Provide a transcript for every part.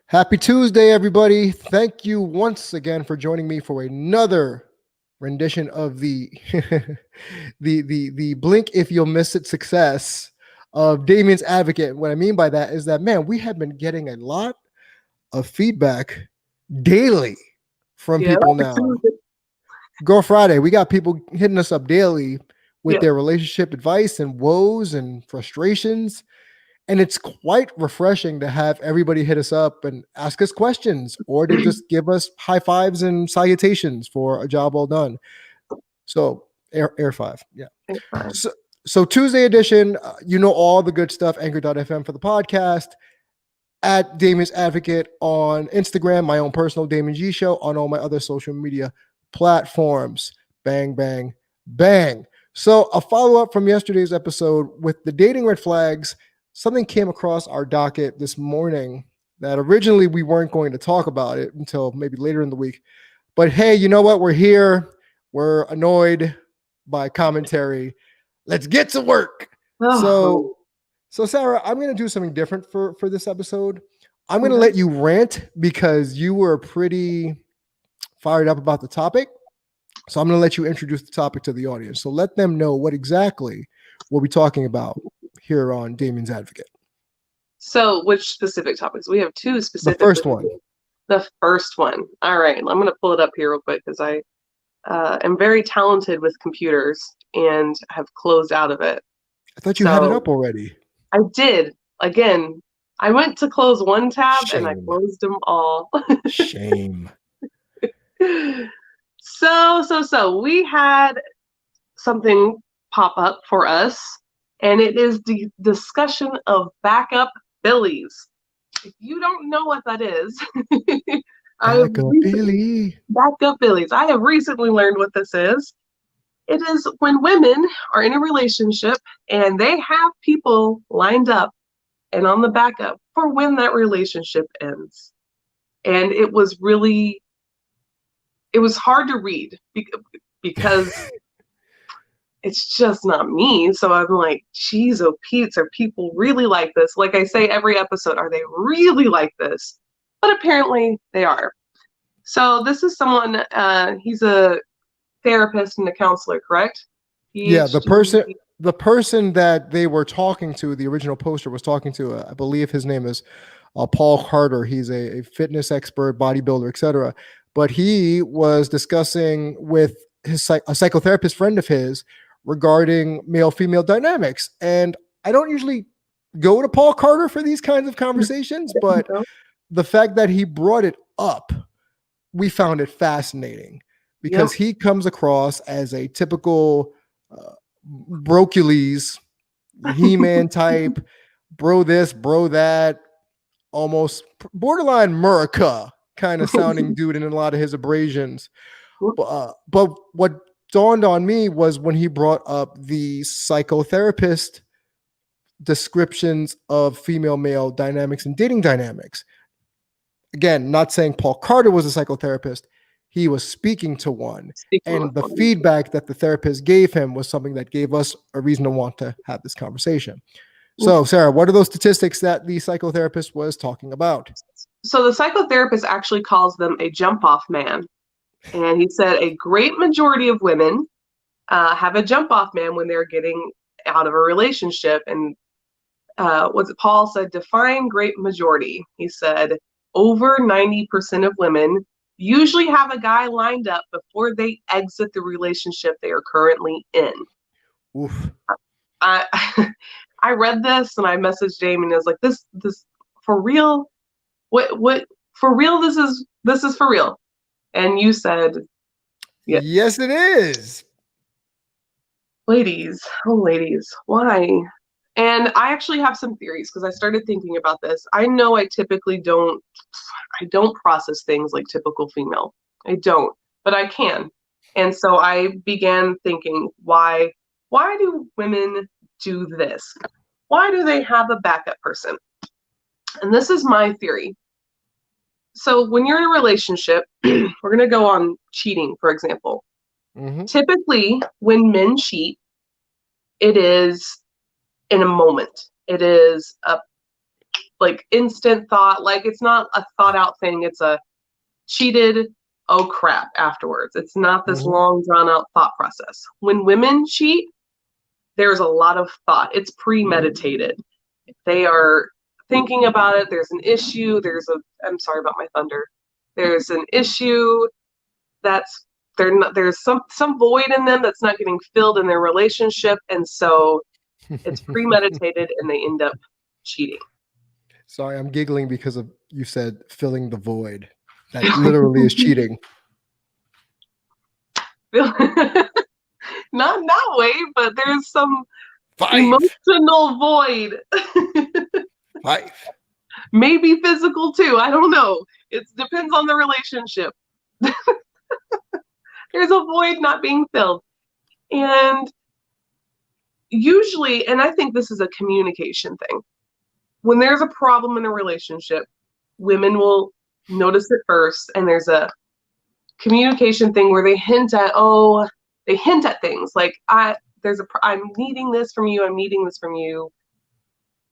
Happy Tuesday, everybody. Thank you once again for joining me for another rendition of the the blink if you'll miss it success of Damian's Advocate. What I mean by that is that, man, we have been getting a lot of feedback daily from Yeah. people now. Girl Friday, we got people hitting us up daily with Yeah. their relationship advice and woes and frustrations. And it's quite refreshing to have everybody hit us up and ask us questions or to just give us high fives and salutations for a job well done. So air five. Yeah. So Tuesday edition, you know, all the good stuff, anchor.fm for the podcast, at Damian's Advocate on Instagram, my own personal Damian G Show on all my other social media platforms. Bang, bang, bang. So a follow-up from yesterday's episode with the dating red flags. Something came across our docket this morning that originally we weren't going to talk about it until maybe later in the week. But hey, you know what? We're here. We're annoyed by commentary. Let's get to work. So Sarah, I'm going to do something different for this episode. I'm going to let you rant because you were pretty fired up about the topic. So I'm going to let you introduce the topic to the audience. So let them know what exactly we'll be talking about here on Damian's Advocate. So which specific topics? We have two specific. The first one. The first one. All right. I'm going to pull it up here real quick because I am very talented with computers and have closed out of it. I thought you had it up already. I did. Again, I went to close one tab and I closed them all. Shame. So we had something pop up for us, and it is the discussion of backup Billies. If you don't know what that is, Backup Billies. I have recently learned what this is. It is when women are in a relationship and they have people lined up and on the backup for when that relationship ends. And it was hard to read because it's just not me. So I'm like, geez, oh Pete's, are people really like this? Like I say every episode, are they really like this? But apparently they are. So this is someone, he's a therapist and a counselor, correct? Yeah, the person that they were talking to, the original poster was talking to, I believe his name is Paul Carter. He's a fitness expert, bodybuilder, etc. But he was discussing with a psychotherapist friend of his regarding male-female dynamics. And I don't usually go to Paul Carter for these kinds of conversations, but the fact that he brought it up, we found it fascinating because he comes across as a typical Brocules, He-Man type, bro this, bro that, almost borderline Murica kind of sounding dude in a lot of his abrasions. But what dawned on me was when he brought up the psychotherapist descriptions of female-male dynamics and dating dynamics. Again, not saying Paul Carter was a psychotherapist. He was speaking to one. And the feedback that the therapist gave him was something that gave us a reason to want to have this conversation. So, Sarah, what are those statistics that the psychotherapist was talking about? So the psychotherapist actually calls them a jump-off man. And he said a great majority of women have a jump-off man when they're getting out of a relationship. And Paul said, define great majority. He said over 90% of women usually have a guy lined up before they exit the relationship they are currently in. Oof. I read this and I messaged Jamie and I was like, this for real? What for real? This is for real. And you said, yes, it is. Ladies, why? And I actually have some theories because I started thinking about this. I know I typically don't process things like typical female. I don't, but I can. And so I began thinking, why do women do this? Why do they have a backup person? And this is my theory. So when you're in a relationship, we're going to go on cheating, for example. Typically, when men cheat, it is in a moment. It is like instant thought. Like it's not a thought out thing. It's a cheated, oh crap, afterwards. It's not this Mhm. long drawn out thought process. When women cheat, there's a lot of thought. It's premeditated. They are thinking about it. There's an issue. I'm sorry about my thunder. There's an issue that's there's some void in them that's not getting filled in their relationship, and so it's premeditated and they end up cheating. Sorry, I'm giggling because of you said filling the void. That literally is cheating. Not in that way, but there's some 5. emotional void. 5. Maybe physical too. I don't know. It depends on the relationship. There's a void not being filled. And usually, and I think this is a communication thing, when there's a problem in a relationship, women will notice it first, and there's a communication thing where they hint at things like I'm needing this from you, I'm needing this from you.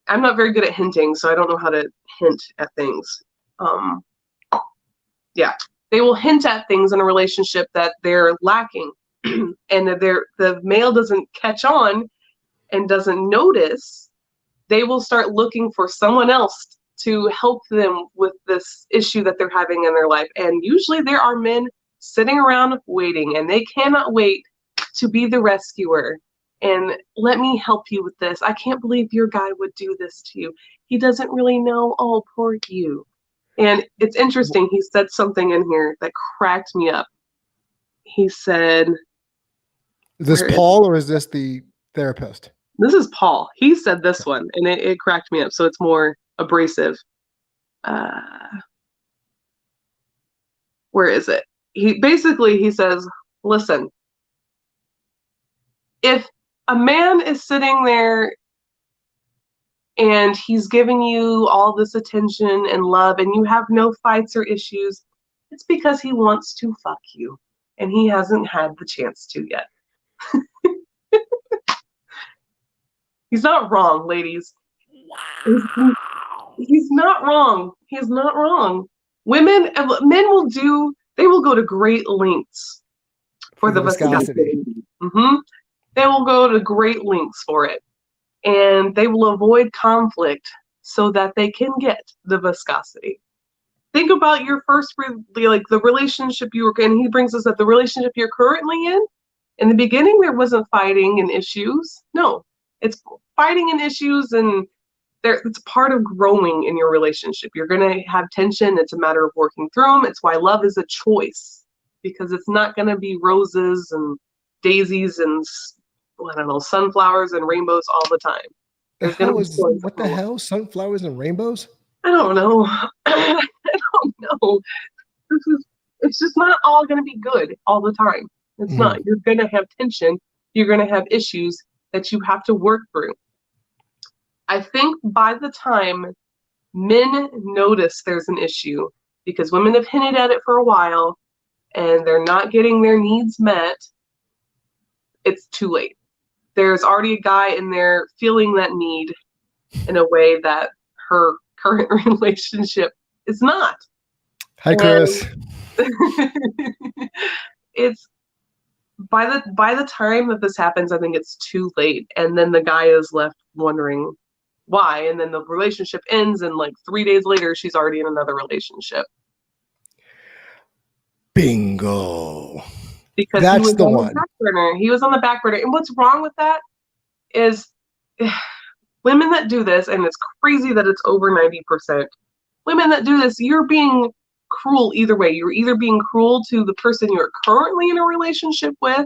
I'm not very good at hinting, so I don't know how to hint at things. Yeah, they will hint at things in a relationship that they're lacking, and the male doesn't catch on and doesn't notice. They will start looking for someone else to help them with this issue that they're having in their life. And usually there are men sitting around waiting, and they cannot wait to be the rescuer. And let me help you with this. I can't believe your guy would do this to you. He doesn't really know. Oh, poor you. And it's interesting. He said something in here that cracked me up. He said, Is this Paul or is this the therapist? This is Paul. He said this one, and it cracked me up. So it's more abrasive. Where is it? He says, listen, if a man is sitting there and he's giving you all this attention and love and you have no fights or issues, it's because he wants to fuck you and he hasn't had the chance to yet. He's not wrong, ladies. Wow. He's not wrong. He's not wrong. Men will go to great lengths for the viscosity. Mm-hmm. They will go to great lengths for it. And they will avoid conflict so that they can get the viscosity. Think about your first, the relationship you were in. He brings us up the relationship you're currently in. In the beginning, there wasn't fighting and issues. No, it's fighting and issues, and it's part of growing in your relationship. You're going to have tension. It's a matter of working through them. It's why love is a choice, because it's not going to be roses and daisies and, I don't know, sunflowers and rainbows all the time. There's going to be what the hell? Sunflowers and rainbows? I don't know. I don't know. It's just not all going to be good all the time. It's not. You're going to have tension. You're going to have issues that you have to work through. I think by the time men notice there's an issue, because women have hinted at it for a while and they're not getting their needs met, it's too late. There's already a guy in there feeling that need in a way that her current relationship is not. Hi, Chris. It's by the time that this happens, I think it's too late, and then the guy is left wondering why, and then the relationship ends, and like 3 days later she's already in another relationship. Bingo. Because that's the one. He was on the back burner. And what's wrong with that is women that do this, and it's crazy that it's over 90%. Women that do this, you're being cruel either way. You're either being cruel to the person you're currently in a relationship with,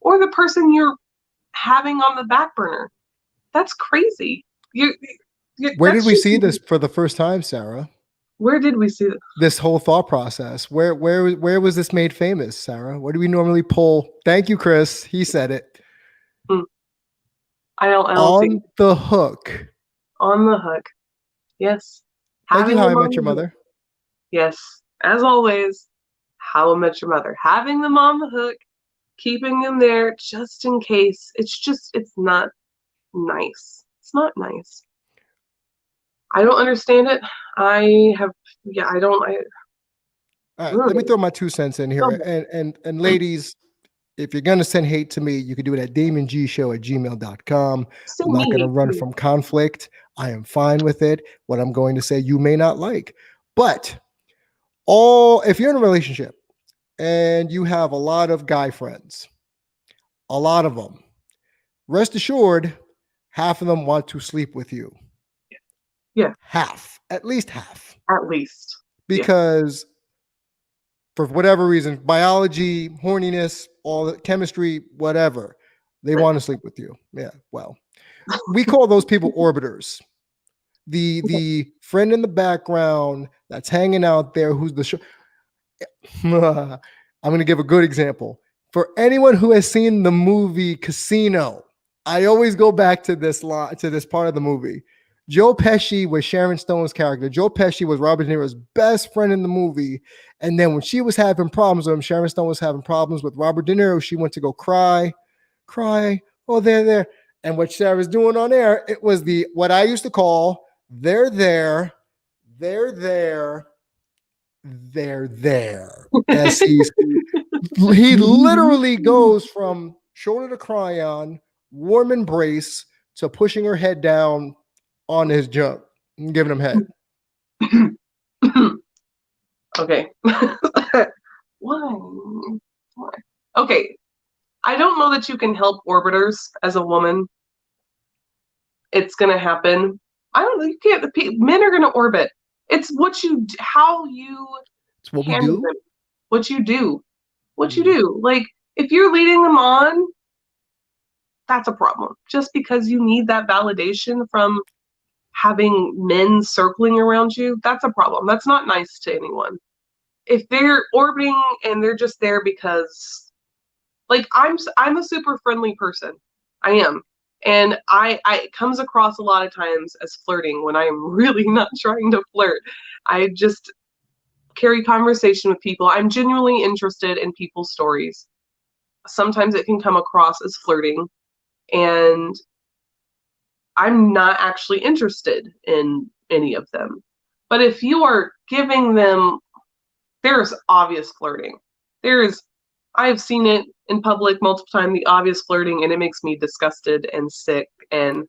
or the person you're having on the back burner. That's crazy. Where did we see this for the first time, Sarah? Where did we see this whole thought process? Where was this made famous, Sarah? Where do we normally pull? Thank you, Chris. He said it. I don't on the hook. On the hook. Yes. Thank you, How I Met Your Mother. Yes. As always, How I Met Your Mother. Having them on the hook, keeping them there just in case. It's not nice. It's not nice. I don't understand it. I have, yeah, I don't. All right, let me throw my 2 cents in here. Okay. And ladies, if you're gonna send hate to me, you can do it at damiangshow@gmail.com. I'm Send not me gonna hate, run please. from conflict. I am fine with it. What I'm going to say you may not like. But if you're in a relationship and you have a lot of guy friends, a lot of them, rest assured, half of them want to sleep with you. Yeah, Half, at least half. at least. Yeah. Because for whatever reason, biology, horniness, all the chemistry, whatever, they want to sleep with you. Yeah. Well, we call those people orbiters. The friend in the background that's hanging out there who's the show. I'm going to give a good example. For anyone who has seen the movie Casino, I always go back to this part of the movie. Joe Pesci was Sharon Stone's character. Joe Pesci was Robert De Niro's best friend in the movie. And then when she was having problems with him, Sharon Stone was having problems with Robert De Niro. She went to go cry. Oh, there. And what Sarah's doing on air, it was what I used to call they're there. As he literally goes from shoulder to cry on, warm embrace to pushing her head down on his jump and giving him head. Okay. Why? Okay. I don't know that you can help orbiters as a woman. It's gonna happen. I don't know. You can't. Men are gonna orbit. It's how you It's what we handle do. them. What you do. What you do. Like if you're leading them on, that's a problem. Just because you need that validation from having men circling around you, that's a problem. That's not nice to anyone. If they're orbiting and they're just there because, like, I'm a super friendly person. I am. And I it comes across a lot of times as flirting when I am really not trying to flirt. I just carry conversation with people. I'm genuinely interested in people's stories. Sometimes it can come across as flirting, and I'm not actually interested in any of them. But if you are giving them, there's obvious flirting. There is, I have seen it in public multiple times, the obvious flirting, and it makes me disgusted and sick. And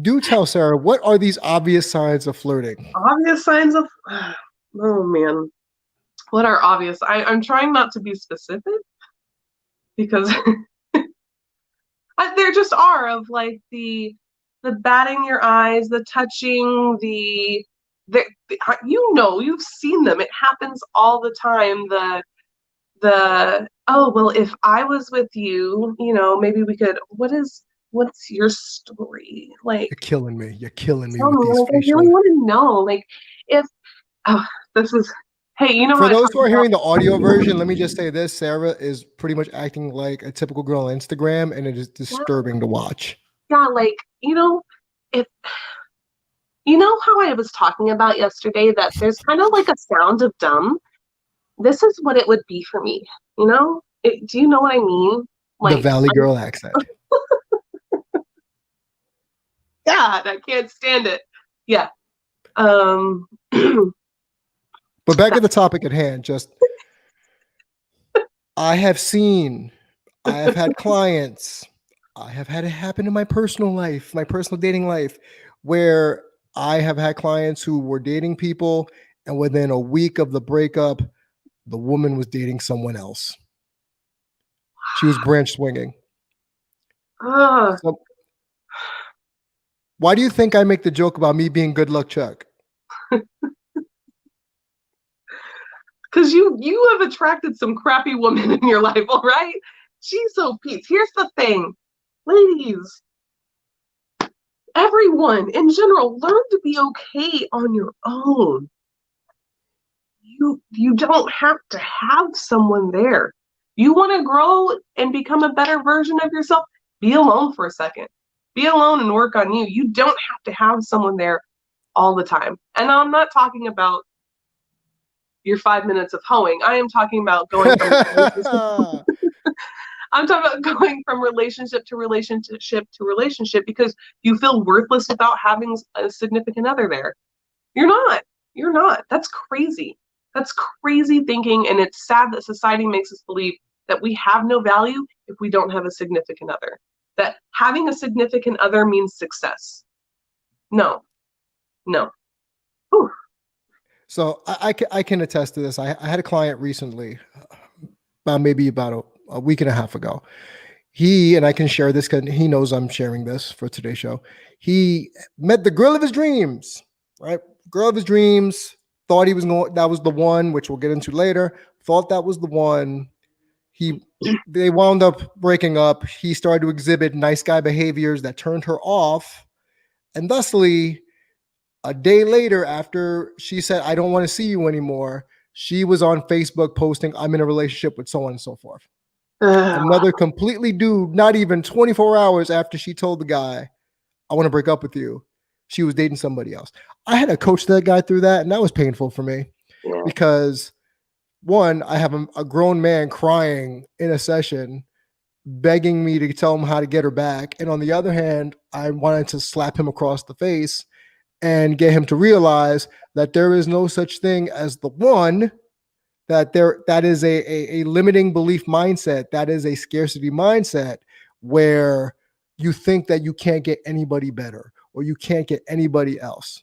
Do tell Sarah, what are these obvious signs of flirting? obvious signs of, oh man, what are obvious? I'm trying not to be specific because there just are of like the batting your eyes, the touching, you've seen them. It happens all the time. The oh well, if I was with you, maybe we could. What's your story like? You're killing me. You're killing me Tell with me, these like I really facial. want to know, like if oh, this is. Hey, you know how For I those talk who are about. hearing the audio version, let me just say this: Sarah is pretty much acting like a typical girl on Instagram, and it is disturbing to watch. Yeah, like if how I was talking about yesterday that there's kind of like a sound of dumb. This is what it would be for me. Do you know what I mean? The Like, Valley Girl accent. God, I can't stand it. Yeah. Um, But back at the topic at hand, I have had clients, I have had it happen in my personal life, my personal dating life, where I have had clients who were dating people, and within a week of the breakup, the woman was dating someone else. She was branch swinging. uh, So why do you think I make the joke about me being good luck Chuck? because you have attracted some crappy woman in your life, all right? She's so Pete. Here's the thing, ladies, everyone in general, learn to be okay on your own. You don't have to have someone there. You want to grow and become a better version of yourself? Be alone for a second. Be alone and work on you. You don't have to have someone there all the time. And I'm not talking about your 5 minutes of hoeing. I am talking about going from I'm talking about going from relationship to relationship to relationship because you feel worthless without having a significant other there. You're not. You're not. That's crazy. That's crazy thinking, and it's sad that society makes us believe that we have no value if we don't have a significant other. That having a significant other means success. No, no. Whew. So I can attest to this. I had a client recently, maybe about a week and a half ago. He, and I can share this because he knows I'm sharing this for today's show. He met the girl of his dreams, right? Girl of his dreams, thought he was going, that was the one, which we'll get into later. Thought that was the one. They wound up breaking up. He started to exhibit nice guy behaviors that turned her off. And thusly, a day later, after she said, I don't want to see you anymore, she was on Facebook posting, I'm in a relationship with so on and so forth. Another completely dude, not even 24 hours after she told the guy, I want to break up with you, she was dating somebody else. I had to coach that guy through that, and that was painful for me because, one, I have a grown man crying in a session, begging me to tell him how to get her back. And on the other hand, I wanted to slap him across the face and get him to realize that there is no such thing as the one, that is a limiting belief mindset. That is a scarcity mindset where you think that you can't get anybody better or you can't get anybody else.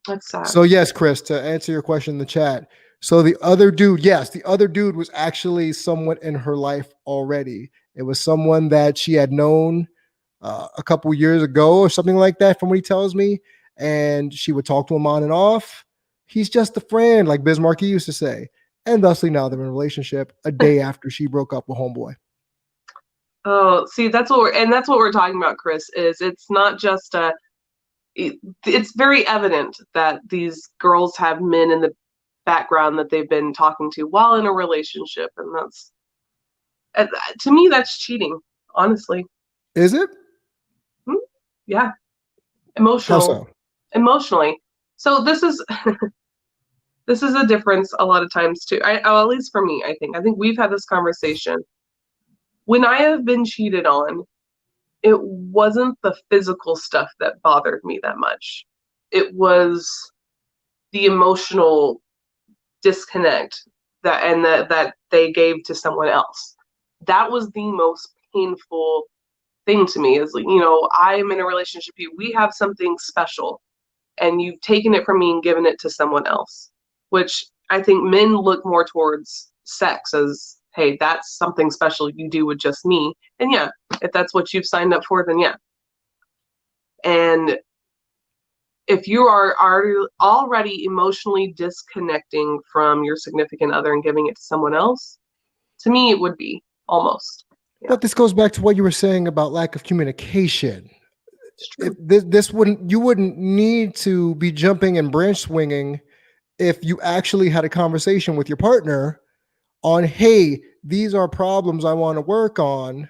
That's sad. So yes, Chris, to answer your question in the chat. So the other dude, yes, the other dude was actually someone in her life already. It was someone that she had known a couple years ago or something like that, from what he tells me. And she would talk to him on and off. He's just a friend, like Biz Markie used to say. And thusly now they're in a relationship a day after she broke up with homeboy. Oh, see, that's what we're talking about, Chris, is it's not just it's very evident that these girls have men in the background that they've been talking to while in a relationship. And that's, to me, that's cheating, honestly. Is it? Yeah. How so? Emotionally. So this is this is a difference a lot of times too. At least for me, I think we've had this conversation. When I have been cheated on, it wasn't the physical stuff that bothered me that much. It was the emotional disconnect that they gave to someone else. That was the most painful thing to me, is, I'm in a relationship with you, we have something special, and you've taken it from me and given it to someone else, which I think men look more towards sex as, hey, that's something special you do with just me. And yeah, if that's what you've signed up for, then yeah. And if you are already emotionally disconnecting from your significant other and giving it to someone else, to me, it would be almost. Yeah. But this goes back to what you were saying about lack of communication. You wouldn't need to be jumping and branch swinging if you actually had a conversation with your partner on, hey, these are problems I want to work on,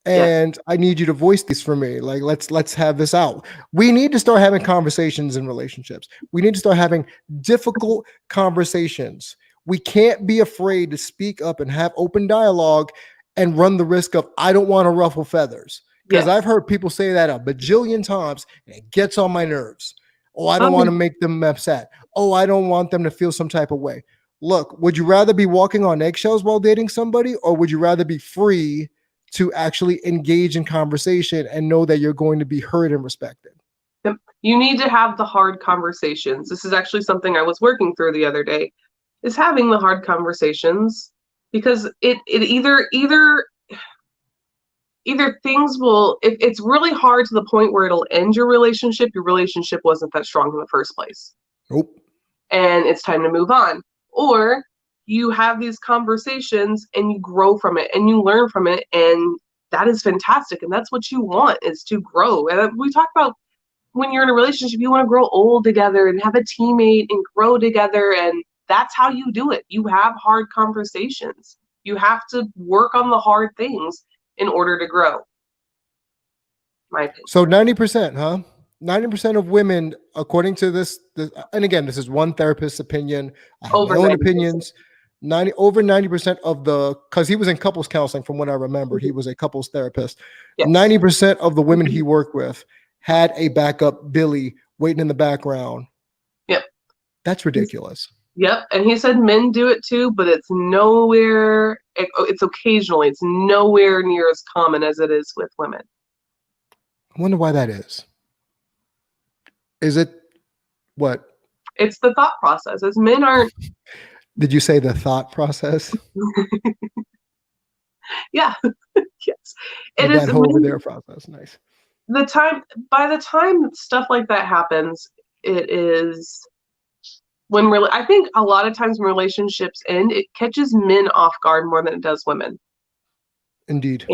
and I need you to voice these for me. Like, let's have this out. We need to start having conversations in relationships. We need to start having difficult conversations. We can't be afraid to speak up and have open dialogue and run the risk of, I don't want to ruffle feathers. Because I've heard people say that a bajillion times, and it gets on my nerves. Oh, I don't want to make them upset. Oh, I don't want them to feel some type of way. Look, would you rather be walking on eggshells while dating somebody, or would you rather be free to actually engage in conversation and know that you're going to be heard and respected? You need to have the hard conversations. This is actually something I was working through the other day, is having the hard conversations, because it either things will, if it's really hard to the point where it'll end your relationship wasn't that strong in the first place. Nope. And it's time to move on. Or you have these conversations and you grow from it and you learn from it, and that is fantastic. And that's what you want, is to grow. And we talk about, when you're in a relationship, you want to grow old together and have a teammate and grow together. And that's how you do it. You have hard conversations. You have to work on the hard things in order to grow. My opinion. So 90%, huh? 90% of women, according to this, and again, this is one therapist's opinion. I have my own opinions. over 90% of because he was in couples counseling from what I remember. He was a couples therapist. Yes. 90% of the women he worked with had a backup Billy waiting in the background. Yep. That's ridiculous. Yep. And he said men do it too, but it's nowhere, it's occasionally, it's nowhere near as common as it is with women. I wonder why that is. Is it what? It's the thought process. As men aren't. Did you say the thought process? Yeah. Yes. It is. That whole over there process. Nice. By the time stuff like that happens, it is when I think a lot of times when relationships end, it catches men off guard more than it does women. Indeed.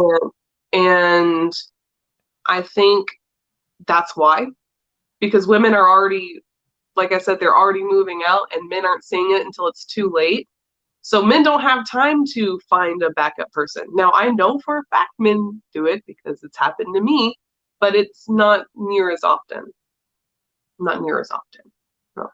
And I think that's why, because women are already, like I said, they're already moving out, and men aren't seeing it until it's too late. So men don't have time to find a backup person. Now, I know for a fact men do it because it's happened to me, but it's not near as often. Not near as often. No.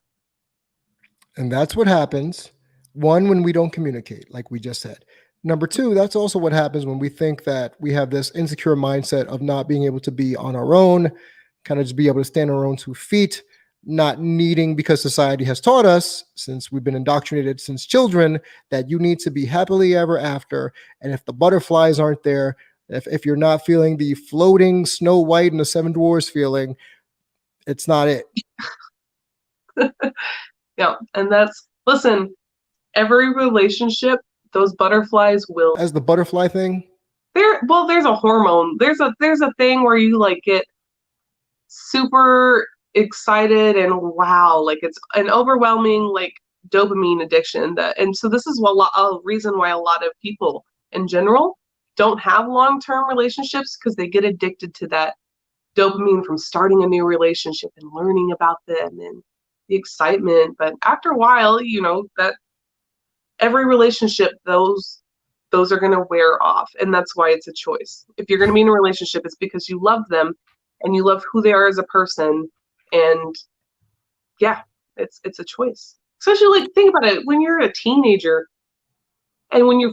And that's what happens, one, when we don't communicate, like we just said. Number two, that's also what happens when we think that we have this insecure mindset of not being able to be on our own, kind of just be able to stand on our own 2 feet, not needing, because society has taught us, since we've been indoctrinated since children, that you need to be happily ever after. And if the butterflies aren't there, if you're not feeling the floating Snow White and the 7 Dwarfs feeling, it's not it. Yeah. And listen, every relationship, those butterflies will. As the butterfly thing? There's a hormone. There's a thing where you like get super excited and wow, like it's an overwhelming like dopamine addiction and so this is a reason why a lot of people in general don't have long-term relationships, because they get addicted to that dopamine from starting a new relationship and learning about them and the excitement. But after a while, that every relationship, those are going to wear off, and that's why it's a choice. If you're going to be in a relationship, it's because you love them and you love who they are as a person. And yeah, it's a choice. Especially, like, think about it, when you're a teenager and when you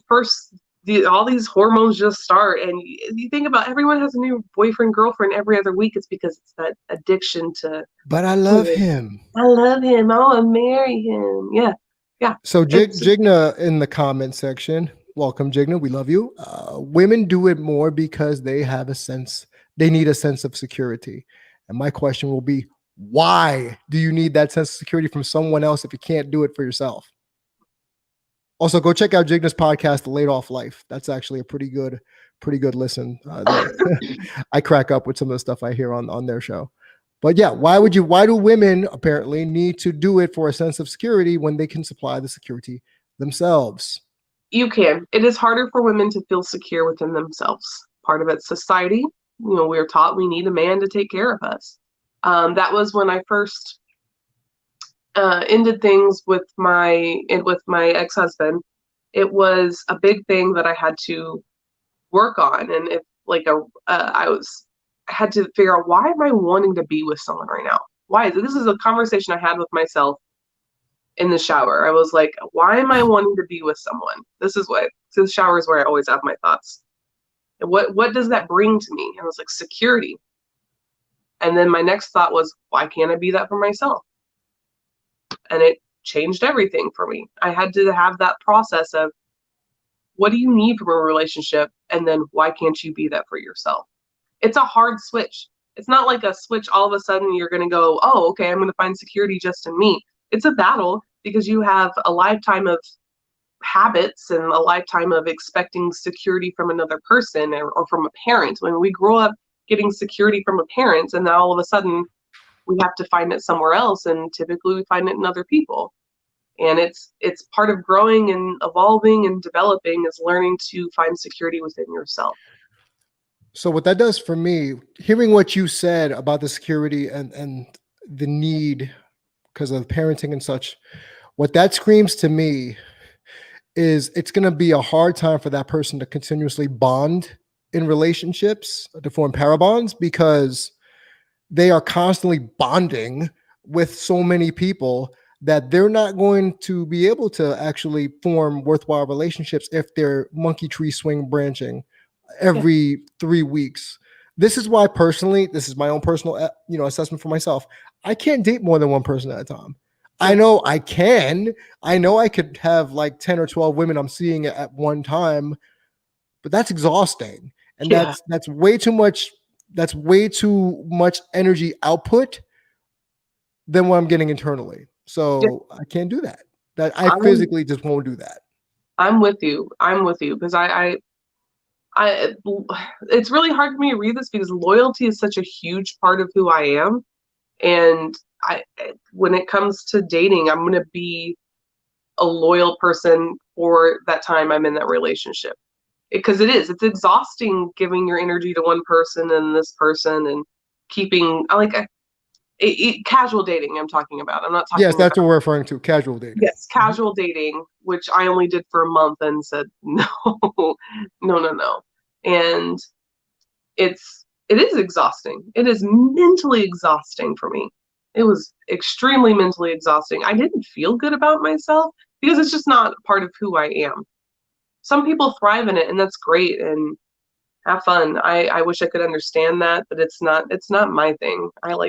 all these hormones just start, and you think about everyone has a new boyfriend, girlfriend every other week. It's because it's that addiction to. But I love him. I love him. I want to marry him. Yeah. Yeah. So Jigna in the comment section, welcome Jigna. We love you. Women do it more because they need a sense of security. And my question will be, why do you need that sense of security from someone else if you can't do it for yourself? Also, go check out Jigna's podcast, The Laid Off Life. That's actually a pretty good listen. I crack up with some of the stuff I hear on their show. But yeah, why do women apparently need to do it for a sense of security when they can supply the security themselves? You can. It is harder for women to feel secure within themselves. Part of it's society. We're taught we need a man to take care of us. That was when I first ended things with my ex-husband. It was a big thing that I had to work on, and I had to figure out, why am I wanting to be with someone right now? Why is it? This is a conversation I had with myself in the shower. I was like, why am I wanting to be with someone? So the shower is where I always have my thoughts. And what does that bring to me? And I was like, security. And then my next thought was, why can't I be that for myself? And it changed everything for me. I had to have that process of, what do you need from a relationship? And then why can't you be that for yourself? It's a hard switch. It's not like a switch all of a sudden you're going to go, oh, okay, I'm going to find security just in me. It's a battle, because you have a lifetime of habits and a lifetime of expecting security from another person or from a parent. When we grow up getting security from a parent, and now all of a sudden we have to find it somewhere else, and typically we find it in other people. And it's part of growing and evolving and developing, is learning to find security within yourself. So what that does for me, hearing what you said about the security and the need because of parenting and such, what that screams to me is it's going to be a hard time for that person to continuously bond in relationships, to form para bonds, because they are constantly bonding with so many people that they're not going to be able to actually form worthwhile relationships if they're monkey tree swing branching Yeah. every 3 weeks. This is why personally, this is my own personal assessment for myself. I can't date more than one person at a time. I Yeah. know I can. I know I could have like 10 or 12 women I'm seeing at one time, but that's exhausting. And Yeah. that's way too much. That's way too much energy output than what I'm getting internally. Yeah. So I can't do that. That I I'm physically just won't do that. I'm with you. I'm with you because I it's really hard for me to read this because loyalty is such a huge part of who I am. And I when it comes to dating, I'm gonna be a loyal person for that time I'm in that relationship. Because it's exhausting giving your energy to one person and this person and keeping casual dating I'm talking about. I'm not Yes, talking that's about what we're referring to. Casual dating. yes, casual dating, which I only did for a month and said no, no, no, no. And it is exhausting. It is mentally exhausting for me. It was extremely mentally exhausting. I didn't feel good about myself because it's just not part of who I am. Some people thrive in it and that's great and have fun. I wish I could understand that, but it's not my thing. I'm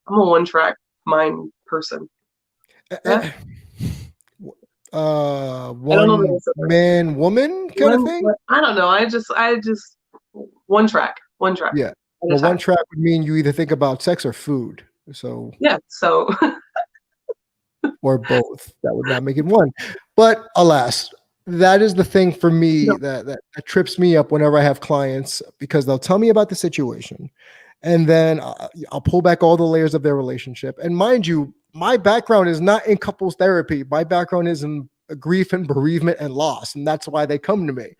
a one track mind person. Yeah. I don't know the One answer. man, woman kind of thing. I don't know. I just one track Yeah. at a Well, one time. track would mean you either think about sex or food. So, Yeah. So or both. That would not make it one. But alas, that is the thing for me no. that trips me up whenever I have clients because they'll tell me about the situation. And then I'll pull back all the layers of their relationship. And mind you, my background is not in couples therapy. My background is in grief and bereavement and loss. And that's why they come to me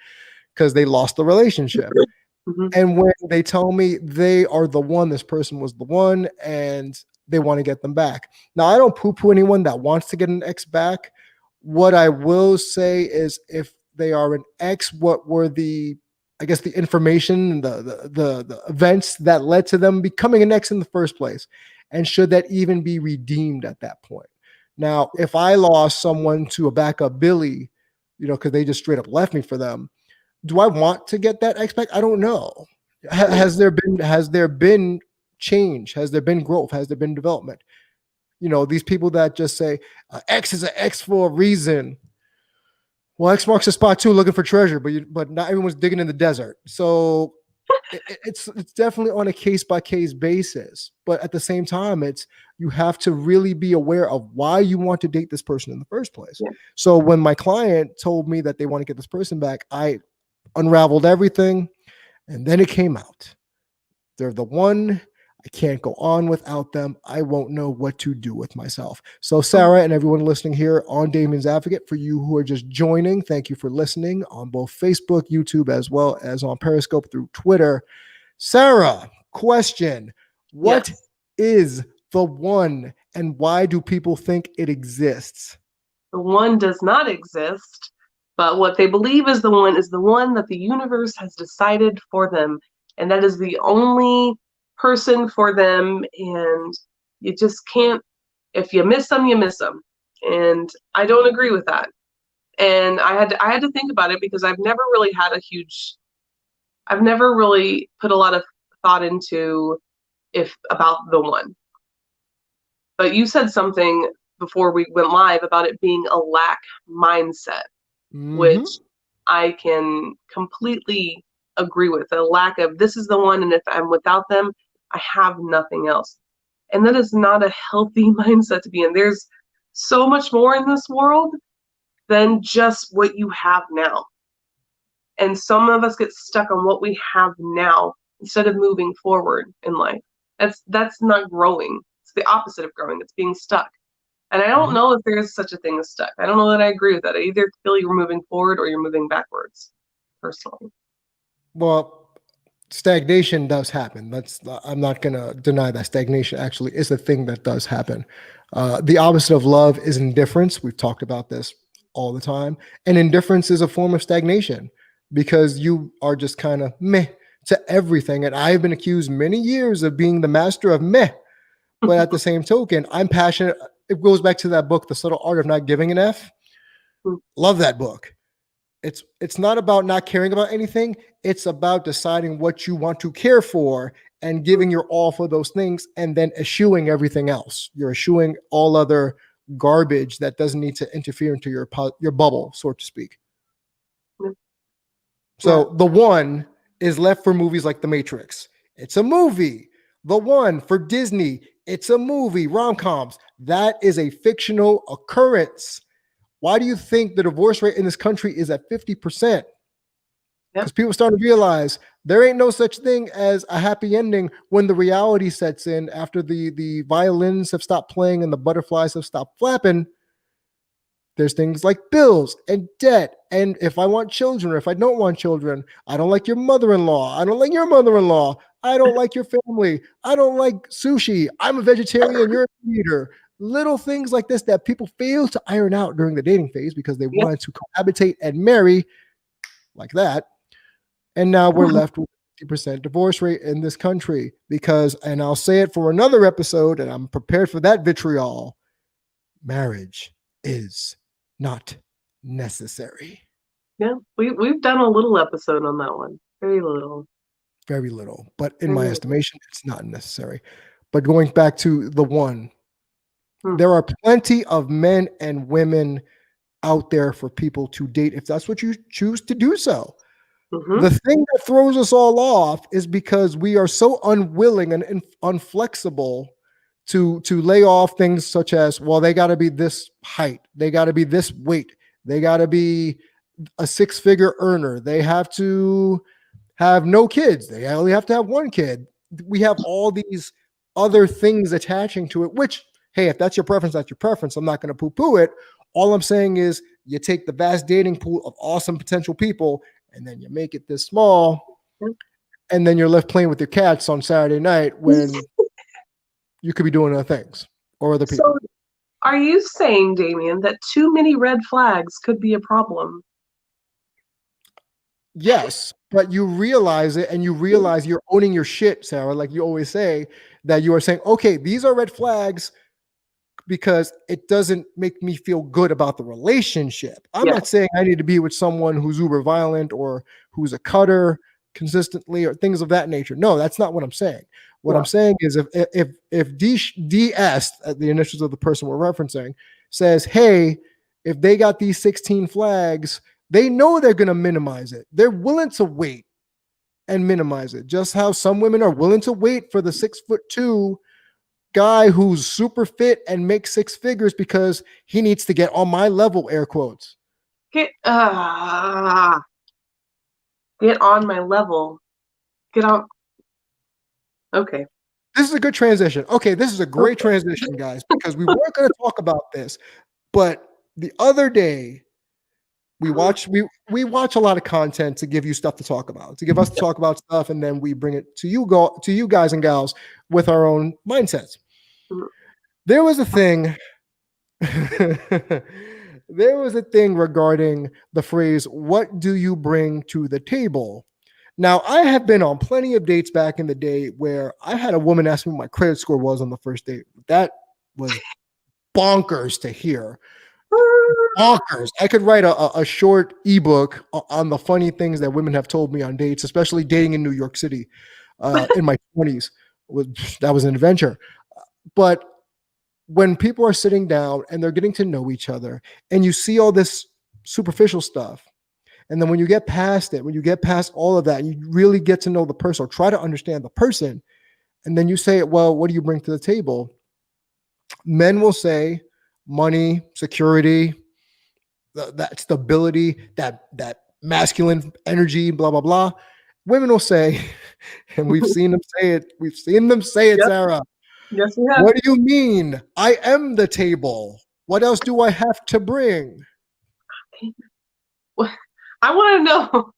because they lost the relationship. Mhm. And when they tell me they are the one, this person was the one, and they want to get them back. Now, I don't poo poo anyone that wants to get an ex back. What I will say is if they are an ex, what were I guess, the information, the events that led to them becoming an ex in the first place? And should that even be redeemed at that point? Now, if I lost someone to a backup Billy, because they just straight up left me for them, do I want to get that X back? I don't know. Has there been change? Has there been growth? Has there been development? These people that just say X is an X for a reason. Well, X marks the spot too, looking for treasure, but not everyone's digging in the desert. So it's definitely on a case by case basis. But at the same time, you have to really be aware of why you want to date this person in the first place. Yeah. So when my client told me that they want to get this person back, I unraveled everything, and then it came out. They're the one. I can't go on without them. I won't know what to do with myself. So, Sarah and everyone listening here on Damian's Advocate, for you who are just joining, thank you for listening on both Facebook, YouTube, as well as on Periscope through Twitter. Sarah, question: what Yes. is the one, and why do people think it exists? The one does not exist, but what they believe is the one that the universe has decided for them. And that is the only person for them. And you just can't, if you miss them, you miss them. And I don't agree with that. And I had to think about it because I've never really put a lot of thought into if about the one. But you said something before we went live about it being a lack mindset, Mm-hmm. which I can completely agree with. A lack of this is the one, and if I'm without them, I have nothing else. And that is not a healthy mindset to be in. There's so much more in this world than just what you have now. And some of us get stuck on what we have now instead of moving forward in life. That's not growing. It's the opposite of growing. It's being stuck. And I don't know if there is such a thing as stuck. I don't know that I agree with that. I either feel you're moving forward or you're moving backwards, personally. Well, stagnation does happen. I'm not going to deny that stagnation actually is a thing that does happen. The opposite of love is indifference. We've talked about this all the time. And indifference is a form of stagnation because you are just kind of meh to everything. And I've been accused many years of being the master of meh. But at the same token, I'm passionate it goes back to that book, The Subtle Art of Not Giving an F. Love that book. It's not about not caring about anything. It's about deciding what you want to care for and giving your all for those things, and then eschewing everything else. You're eschewing all other garbage that doesn't need to interfere into your bubble, so to speak. So The One is left for movies like The Matrix. It's a movie. The One for Disney. It's a movie. Rom-coms. That is a fictional occurrence. Why do you think the divorce rate in this country is at 50%? Because people start to realize there ain't no such thing as a happy ending when the reality sets in after the violins have stopped playing and the butterflies have stopped flapping. There's things like bills and debt. And if I want children or if I don't want children, I don't like your mother-in-law. I don't like your mother-in-law. I don't like your family. I don't like sushi. I'm a vegetarian. You're a eater. Little things like this that people fail to iron out during the dating phase because they wanted to cohabitate and marry like that. And now we're left with 50% divorce rate in this country because, and I'll say it for another episode, and I'm prepared for that vitriol, marriage is not necessary. Yeah, we've done a little episode on that one. Very little. Very little. But in my estimation, it's not necessary. But going back to The One, there are plenty of men and women out there for people to date if that's what you choose to do so. The thing that throws us all off is because we are so unwilling and unflexible to lay off things such as, well, they got to be this height, they got to be this weight, they got to be a 6-figure earner, they have to have no kids, they only have to have one kid. We have all these other things attaching to it, which, hey, if that's your preference, that's your preference. I'm not going to poo-poo it. All I'm saying is you take the vast dating pool of awesome potential people and then you make it this small, and then you're left playing with your cats on Saturday night when you could be doing other things or other people. So are you saying, Damian, that too many red flags could be a problem? Yes, but you realize it, and you realize you're owning your shit, Sarah, like you always say, that you are saying, okay, these are red flags because it doesn't make me feel good about the relationship. I'm not saying I need to be with someone who's uber violent or who's a cutter consistently or things of that nature. No, that's not what I'm saying. What I'm saying is if DS, the initials of the person we're referencing, says, hey, if they got these 16 flags, they know they're going to minimize it. They're willing to wait and minimize it. Just how some women are willing to wait for the 6'2" guy who's super fit and makes 6 figures because he needs to get on my level, air quotes. Get on my level. Get on. Okay. This is a good transition. Okay, this is a great transition, guys, because we weren't going to talk about this, but the other day we watch a lot of content to give you stuff to talk about, to give us to talk about stuff, and then we bring it to you guys and gals with our own mindsets. There was a thing regarding the phrase, what do you bring to the table? Now, I have been on plenty of dates back in the day where I had a woman ask me what my credit score was on the first date. That was bonkers to hear. Bonkers. I could write a short ebook on the funny things that women have told me on dates, especially dating in New York City in my 20s. That was an adventure. But when people are sitting down and they're getting to know each other and you see all this superficial stuff, and then when you get past it, when you get past all of that, you really get to know the person or try to understand the person, and then you say, well, what do you bring to the table? Men will say money, security, that stability, that masculine energy, blah, blah, blah. Women will say, and we've seen them say it, Yep. Sarah. Yes, we have. What do you mean? I am the table. What else do I have to bring? I want to know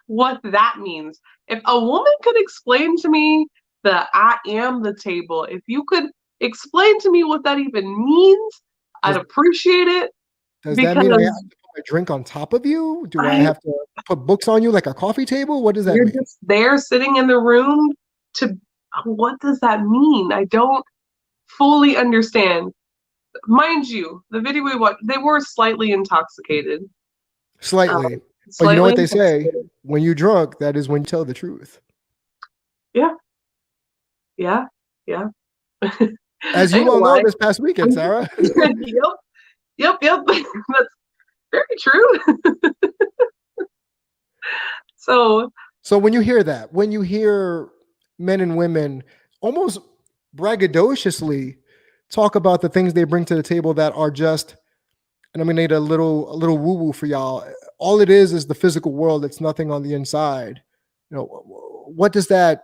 what that means. If a woman could explain to me that I am the table, if you could explain to me what that even means, I'd appreciate it. Does that mean I have to put my drink on top of you? Do I have to put books on you like a coffee table? What does that mean? You're just there sitting in the room what does that mean? I don't fully understand. mind you, the video we watched, they were slightly intoxicated. Slightly. But you know Slightly what they say? intoxicated. When you're drunk, that is when you tell the truth. Yeah, yeah, yeah. As I you know well know why. this past weekend, Sarah. Yep. That's very true. So, So when you hear that, when you hear men and women almost braggadociously talk about the things they bring to the table that are just, and I'm gonna need a little woo-woo for y'all. All it is the physical world. It's nothing on the inside. You know, what does that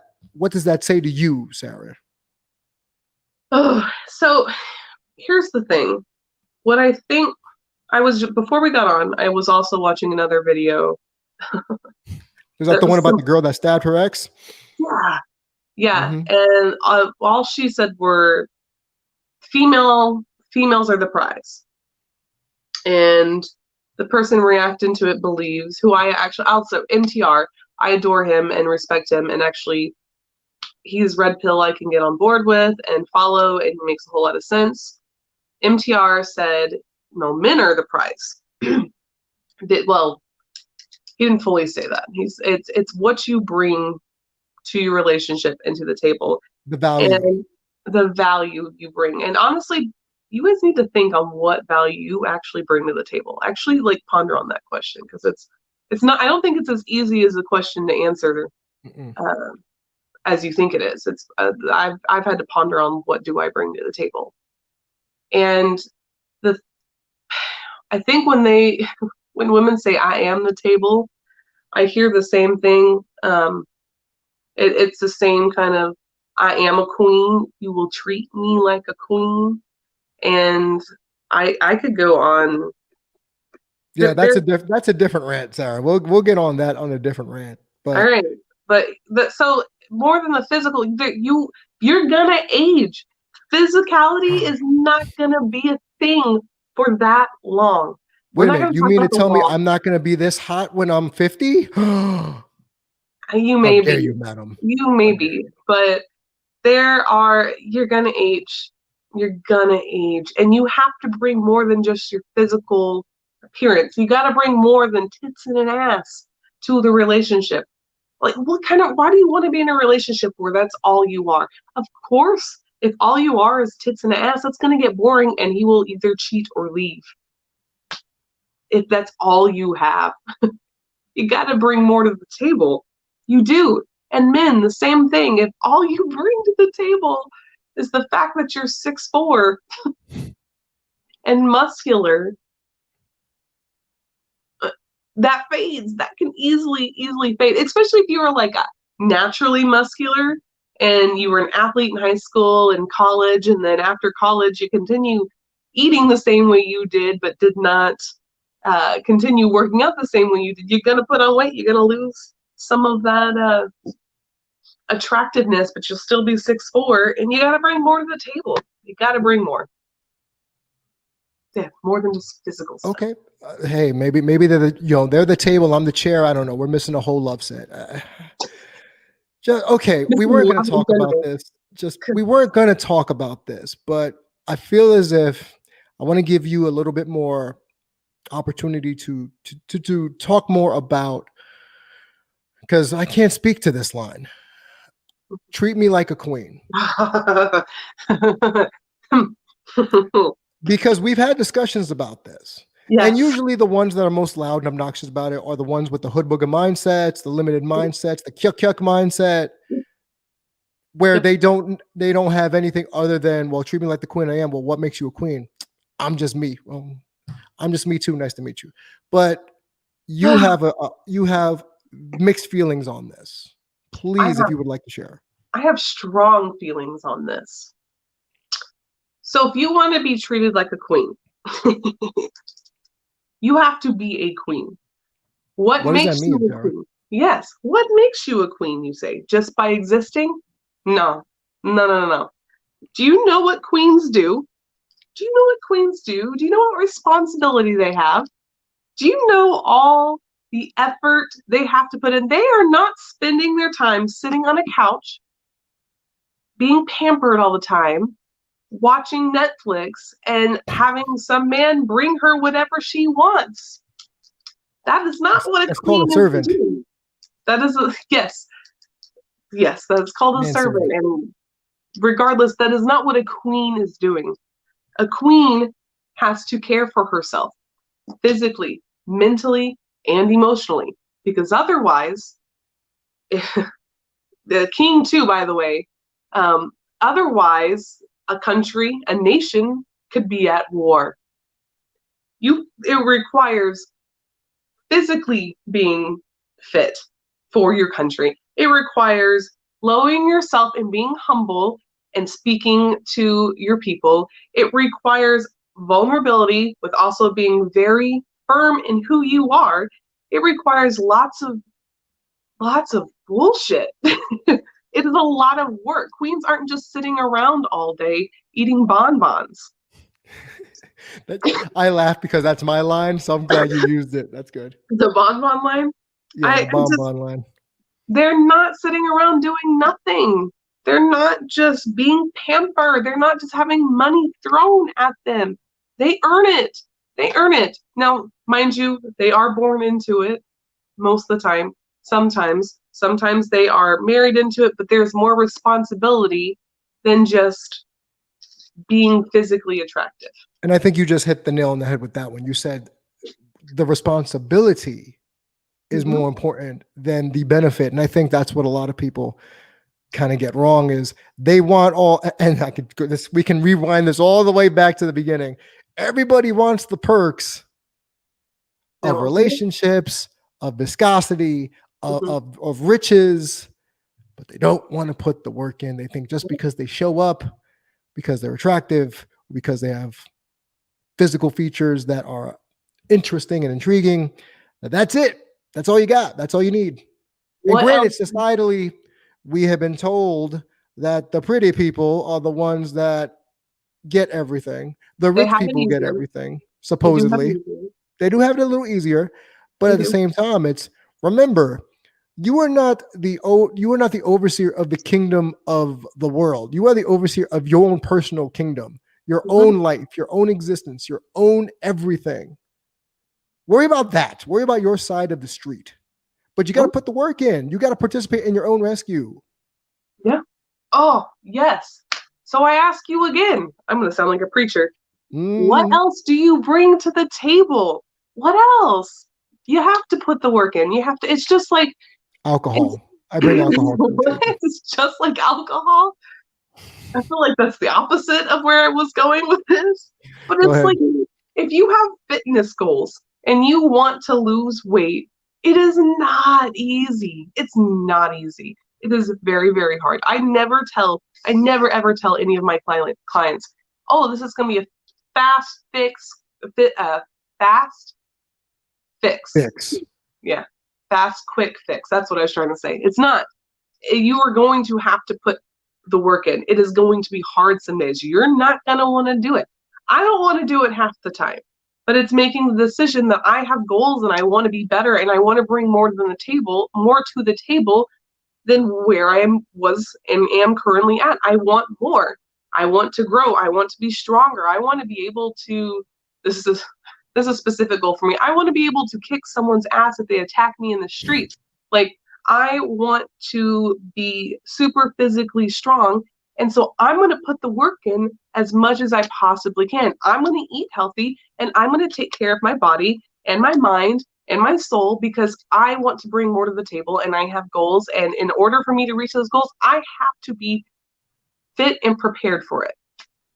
say to you, Sarah? so here's the thing. What I think I was before we got on, I was also watching another video. Is that the one about the girl that stabbed her ex? Yeah, yeah, Mm-hmm. and all she said were females are the prize, and the person reacting to it believes who I actually also MTR. I adore him and respect him, and actually he's red pill I can get on board with and follow, and he makes a whole lot of sense. MTR said, "No, men are the prize." Well, he didn't fully say that. It's what you bring to your relationship and to the table, The value. and the value you bring. And honestly, you guys need to think on what value you actually bring to the table. Actually, like ponder on that question, because it's not. I don't think it's as easy as a question to answer uh, as you think it is. It's I've had to ponder on what do I bring to the table, and the I think when women say I am the table, I hear the same thing. It's the same kind of I am a queen. You will treat me like a queen, and I could go on. Yeah, There, that's a different rant, Sarah. We'll get on that on a different rant. all But right, but so more than the physical, you're gonna age. Physicality is not gonna be a thing for that long. We're wait a not minute. gonna You talk mean to about the tell me long. I'm not going to be this hot when I'm 50? You How may dare be, you, madam? you How may dare be, you? but you're gonna age. You're gonna age, and you have to bring more than just your physical appearance. You got to bring more than tits and an ass to the relationship. Like, why do you want to be in a relationship where that's all you are? Of course, if all you are is tits and ass, that's going to get boring, and he will either cheat or leave. If that's all you have, you got to bring more to the table. You do. And men, the same thing. If all you bring to the table is the fact that you're 6'4" and muscular, that fades. That can easily fade, especially if you were like naturally muscular and you were an athlete in high school and college, and then after college you continue eating the same way you did but did not continue working out the same way you did. You're going to put on weight. You're going to lose some of that attractiveness, but you'll still be 6'4", and you got to bring more to the table. You got to bring more. Yeah, more than just physical stuff. Okay. Hey, maybe they're the table. I'm the chair. I don't know. We're missing a whole love set. Okay. We weren't going to talk about this. We weren't going to talk about this, but I feel as if I want to give you a little bit more opportunity to talk more about, because I can't speak to this line. Treat me like a queen. Because we've had discussions about this. Yes. And usually the ones that are most loud and obnoxious about it are the ones with the hood booger mindsets, the limited mindsets, the kyuk mindset, where they don't have anything other than, well, treat me like the queen I am. Well, what makes you a queen? I'm just me. Well, I'm just me too. Nice to meet you. But you have mixed feelings on this. Please, if you would like to share. I have strong feelings on this. So if you want to be treated like a queen, you have to be a queen. What makes you a queen? Yes. What makes you a queen, you say? Just by existing? No. Do you know what queens do? Do you know what queens do? Do you know what responsibility they have? Do you know all the effort they have to put in? They are not spending their time sitting on a couch, being pampered all the time, watching Netflix and having some man bring her whatever she wants. That is not what a That's called queen a is servant. doing. That is yes, that's called a servant. And regardless, that is not what a queen is doing. A queen has to care for herself physically, mentally, and emotionally, because otherwise, the king too, by the way, otherwise a country, a nation could be at war. It requires physically being fit for your country. It requires lowering yourself and being humble and speaking to your people. It requires vulnerability with also being very firm in who you are. It requires lots of bullshit. It is a lot of work. Queens aren't just sitting around all day eating bonbons. I laugh because that's my line, so I'm glad you used it. That's good. The bonbon line? Yeah, the bonbon line. They're not sitting around doing nothing. They're not just being pampered. They're not just having money thrown at them. They earn it. They earn it. Now, mind you, they are born into it most of the time. Sometimes they are married into it, but there's more responsibility than just being physically attractive. And I think you just hit the nail on the head with that one. You said the responsibility is more important than the benefit. And I think that's what a lot of people kind of get wrong is they want all, and I could go this, we can rewind this all the way back to the beginning. Everybody wants the perks of relationships, of viscosity, of riches, but they don't want to put the work in. They think just because they show up, because they're attractive, because they have physical features that are interesting and intriguing, that's it. That's all you got. That's all you need. And granted, societally, we have been told that the pretty people are the ones that get everything. The rich people get everything, supposedly. They do have it a little easier, but at the same time, it's remember, you are not the overseer of the kingdom of the world. You are the overseer of your own personal kingdom, your own life, your own existence, your own everything. Worry about that. Worry about your side of the street. But you got to put the work in. You got to participate in your own rescue. Yeah. Oh, yes. So I ask you again, I'm going to sound like a preacher. What else do you bring to the table? What else? You have to put the work in. You have to, it's just like alcohol. I bring alcohol to the table. It's just like alcohol. I feel like that's the opposite of where I was going with this. But it's like if you have fitness goals and you want to lose weight, it is not easy. It's not easy. It is very, very hard. I never ever tell any of my clients, oh, this is going to be a fast fix. Yeah. Fast, quick fix. That's what I was trying to say. It's not. You are going to have to put the work in. It is going to be hard some days. You're not going to want to do it. I don't want to do it half the time. But it's making the decision that I have goals and I want to be better and I want to bring more to the table than where I was and am currently at. I want more. I want to grow. I want to be stronger. I want to be able to, this is a specific goal for me. I want to be able to kick someone's ass if they attack me in the street. Like, I want to be super physically strong. And so I'm going to put the work in as much as I possibly can. I'm going to eat healthy and I'm going to take care of my body and my mind and my soul because I want to bring more to the table and I have goals. And in order for me to reach those goals, I have to be fit and prepared for it.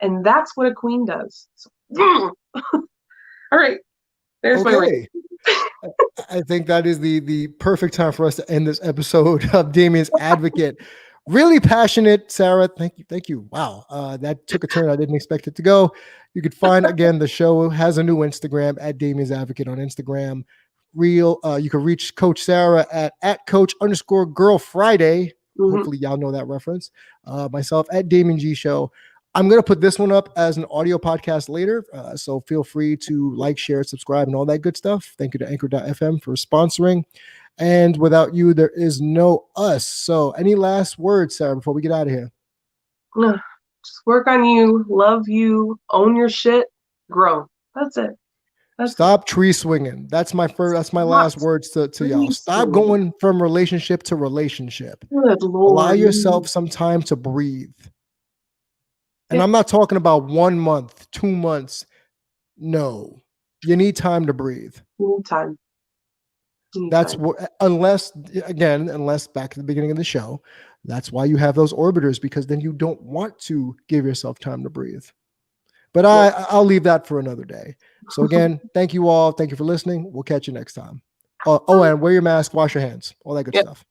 And that's what a queen does. So, all right. There's my ring. I think that is the perfect time for us to end this episode of Damian's Advocate. Really passionate, Sarah. Thank you. Wow, that took a turn I didn't expect it to go. You could find again the show has a new Instagram at Damian's Advocate on Instagram. You can reach Coach Sarah at Coach_Girl Friday. Hopefully y'all know that reference. Myself at Damian G Show. I'm going to put this one up as an audio podcast later. So feel free to like, share, subscribe, and all that good stuff. Thank you to Anchor.fm for sponsoring. And without you, there is no us. So any last words, Sarah, before we get out of here? Just work on you, love you, own your shit, grow. That's it. Stop tree swinging. That's my last words to y'all. Stop going from relationship to relationship. Good Allow Lord. yourself some time to breathe. And Yeah. I'm not talking about 1 month, 2 months. No, you need time to breathe. You need time. That's what, unless back at the beginning of the show, that's why you have those orbiters, because then you don't want to give yourself time to breathe. But I'll leave that for another day. So again, thank you all. Thank you for listening. We'll catch you next time. And wear your mask, wash your hands, all that good stuff.